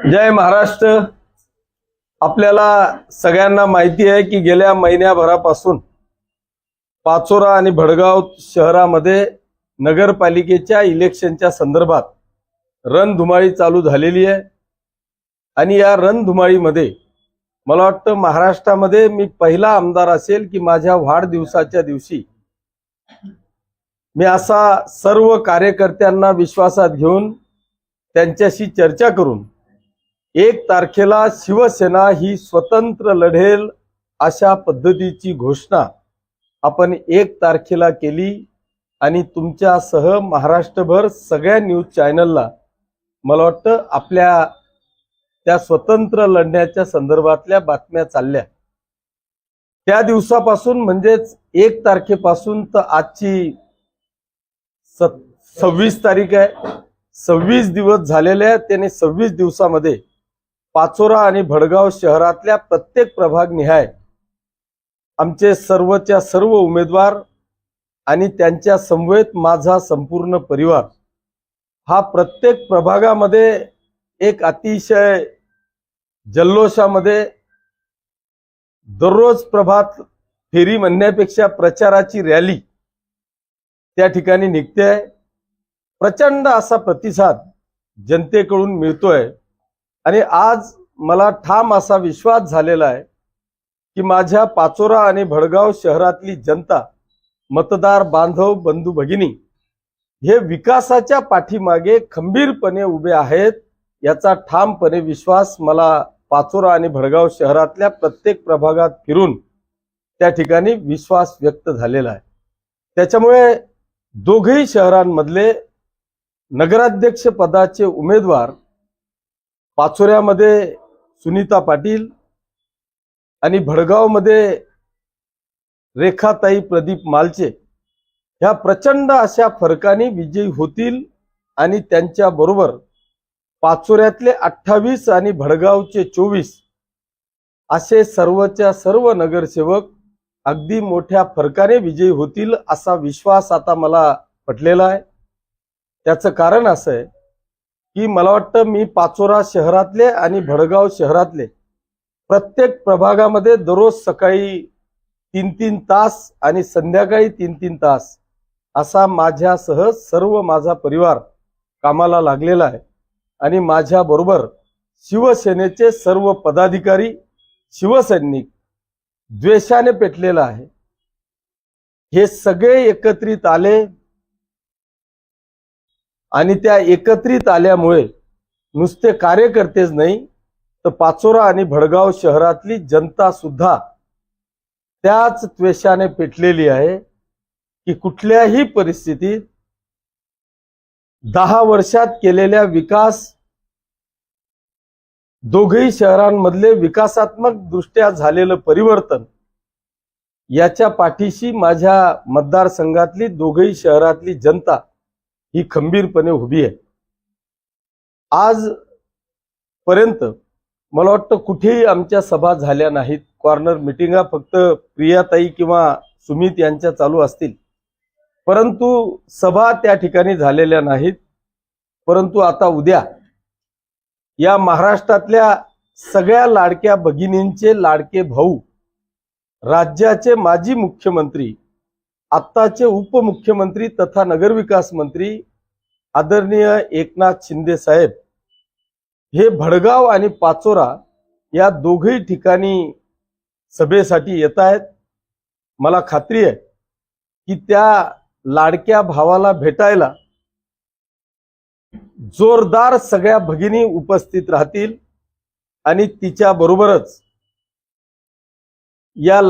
जय महाराष्ट्र। आपल्याला सगळ्यांना माहिती आहे की गेल्या महिन्याभरापासून पाचोरा आणि भडगाव शहरामध्ये नगरपालिकेच्या इलेक्शनच्या संदर्भात रणधुमाळी चालू झालेली आहे। आणि या रणधुमाळीमध्ये मला वाटतं महाराष्ट्रामध्ये मी पहिला आमदार असेल की माझ्या वाढदिवसाच्या दिवशी मी असा सर्व कार्यकर्त्यांना विश्वासात घेऊन त्यांच्याशी चर्चा करून 1 तारखेला शिवसेना ही स्वतंत्र लढेल अशा पद्धतीची घोषणा आपण 1 तारखेला केली। आणि तुमच्यासह महाराष्ट्रभर सगळ्या न्यूज चॅनलला मला वाटतं आपल्या त्या स्वतंत्र लढण्याच्या संदर्भातल्या बातम्या चालल्या। त्या दिवसापासून म्हणजेच 1 तारखेपासून तर आजची 26 तारीख आहे, 26 दिवस झालेले आहेत। त्याने 26 दिवसामध्ये पाचोरा आणि भडगाव शहरातल्या प्रत्येक प्रभाग निहाय आमचे सर्वच्या सर्व उमेदवार आणि त्यांच्या समवेत माझा संपूर्ण परिवार हा प्रत्येक प्रभागामध्ये एक अतिशय जल्लोषामध्ये दररोज प्रभात फेरी म्हणण्यापेक्षा प्रचाराची रॅली त्या ठिकाणी निघते। प्रचंड असा प्रतिसाद जनतेकडून मिळतोय आणि आज मला ठाम असा विश्वास झालेला आहे की माझ्या पाचोरा आणि भडगाव शहरातली जनता, मतदार बांधव, बंधू भगिनी हे विकासाच्या पाठीमागे खंबीरपणे उभे आहेत। याचा ठामपणे विश्वास मला पाचोरा आणि भडगाव शहरातल्या प्रत्येक प्रभागात फिरून त्या ठिकाणी विश्वास व्यक्त झालेला आहे। त्याच्यामुळे दोघही शहरांमधले नगराध्यक्ष पदाचे उमेदवार पाचोऱ्यामध्ये सुनीता पाटील आणि भडगावमध्ये रेखाताई प्रदीप मालचे ह्या प्रचंड अशा फरकाने विजयी होतील। आणि त्यांच्या बरोबर पाचोऱ्यातले 28 आणि भडगावचे 24 असे सर्वच्या सर्व नगरसेवक अगदी मोठ्या फरकाने विजयी होतील असा विश्वास आता मला पटलेला आहे। त्याचं कारण असं आहे की मला वाटतं मी पाचोरा शहरातले आणि भडगाव शहरातले प्रत्येक प्रभागामध्ये दररोज सकाळी 3-3 तास आणि संध्याकाळी 3-3 तास असा माझ्यासह सर्व माझा परिवार कामाला लागलेला आहे। आणि माझ्या बरोबर शिवसेनेचे सर्व पदाधिकारी, शिवसैनिक द्वेषाने पेटलेला आहे। हे सगळे एकत्रित आले आणि त्या एकत्रित आल्यामुळे नुसते कार्यकर्तेच नाही तर पाचोरा आणि भडगाव शहरातली जनता सुद्धा त्याच द्वेषाने पेटलेली आहे की कुठल्याही परिस्थितीत 10 वर्षात केलेल्या विकास, दोघही शहरांमधले विकासात्मक दृष्ट्या झालेलं परिवर्तन याच्या पाठीशी माझ्या मतदारसंघातली दोघही शहरातली जनता ही खंबीरपणे उभी आहे। आज पर्यंत मला वाटतं कुठेही आमच्या सभा झाल्या नाहीत। कॉर्नर मिटिंगा फक्त प्रियाताई किंवा सुमित यांच्या चालू असतील, परंतु सभा त्या ठिकाणी झालेल्या नाहीत। परंतु आता उद्या या महाराष्ट्रातल्या सगळ्या लाडक्या भगिनींचे लाडके भाऊ, राज्याचे माजी मुख्यमंत्री, आत्ताचे उपमुख्यमंत्री तथा नगरविकास मंत्री आदरणीय एकनाथ शिंदे साहेब हे भडगाव आणि पाचोरा या दोघही ठिकाणी सभेसाठी येत आहेत। मला खात्री आहे की त्या लाडक्या भावाला भेटायला जोरदार सगळ्या भगिनी उपस्थित राहतील आणि तिच्या बरोबरच या